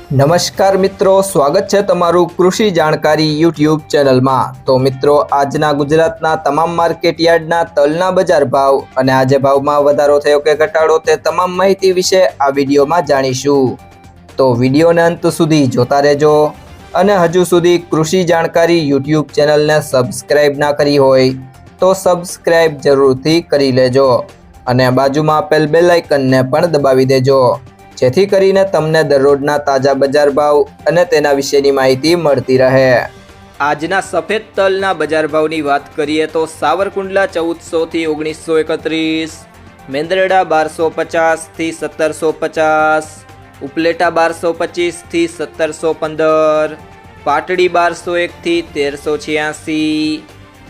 નમસ્કાર મિત્રો, સ્વાગત છે તમારું કૃષિ જાણકારી યુટ્યુબ ચેનલમાં। તો મિત્રો, આજના ગુજરાતના તમામ માર્કેટ યાર્ડના તલના બજાર ભાવ અને આજે ભાવમાં વધારો થયો કે ઘટાડો તે તમામ માહિતી વિશે આ વિડીયોમાં જાણીશું। તો વિડીયોને અંત સુધી જોતા રહેજો અને હજુ સુધી કૃષિ જાણકારી યુટ્યુબ ચેનલને સબસ્ક્રાઇબ ના કરી હોય તો સબસ્ક્રાઇબ જરૂરથી કરી લેજો અને બાજુમાં આપેલ બેલ આઇકનને પણ દબાવી દેજો, જેથી કરીને તમને દરરોજના તાજા બજાર ભાવ અને તેના વિશેની માહિતી મળતી રહે। આજના સફેદ તલના બજાર ભાવની વાત કરીએ તો સાવરકુંડલા 1400 થી 1931, મેંદરડા 1250 થી 1750, ઉપલેટા 1225 થી 1715, પાટડી 1201 થી 1386,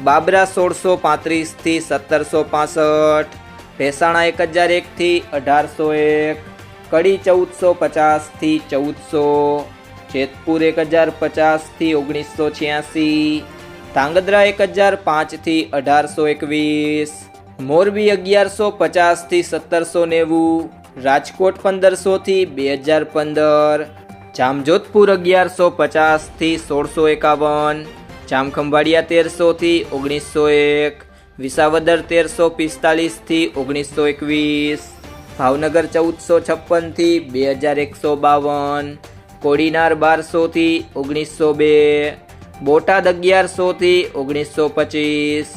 બાબરા 1635 થી 1765, ભેસાણા 1001 થી 1801, કડી 1450 થી 1400, જેતપુર 1050 થી 1986, ધાંગધ્રા 1005 થી 1821, મોરબી 1150 થી 1790, રાજકોટ 1500 થી 2015, જામજોધપુર 1150 થી 1651, જામખંભાળિયા 1300 થી 1901, વિસાવદર 1345 થી 1921, ભાવનગર 1456 થી 2152, કોડીનાર 1200 થી 1902, બોટાદ 1100 થી 1925,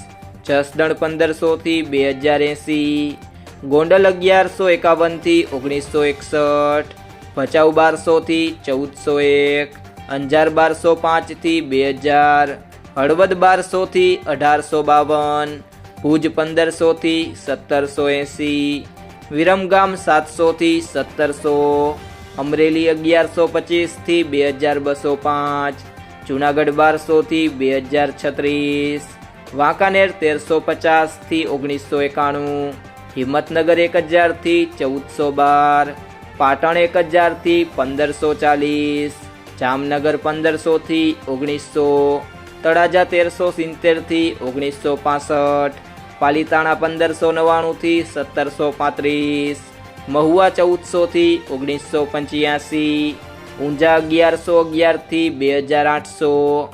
જસદણ 1500 થી 2080, ગોંડલ 1151 થી 1961, ભચાઉ 1200 થી 1401, અંજાર 1205 થી 2000, હળવદ 1200 થી 1852, ભુજ 1500 થી 1780, વિરમગામ 700 થી 1700, અમરેલી 1125 થી 2205, જુનાગઢ 1200 થી 2036, વાંકાનેર 1350 થી 1991, હિંમતનગર 1000 થી 1412, પાટણ 1000 થી 1540, જામનગર 1500 થી 1900, તળાજા 1370 થી 1965, પાલીતાણા 1599 થી 1735, મહુવા 1400 થી 1985, ઊંઝા 1111 થી 2800,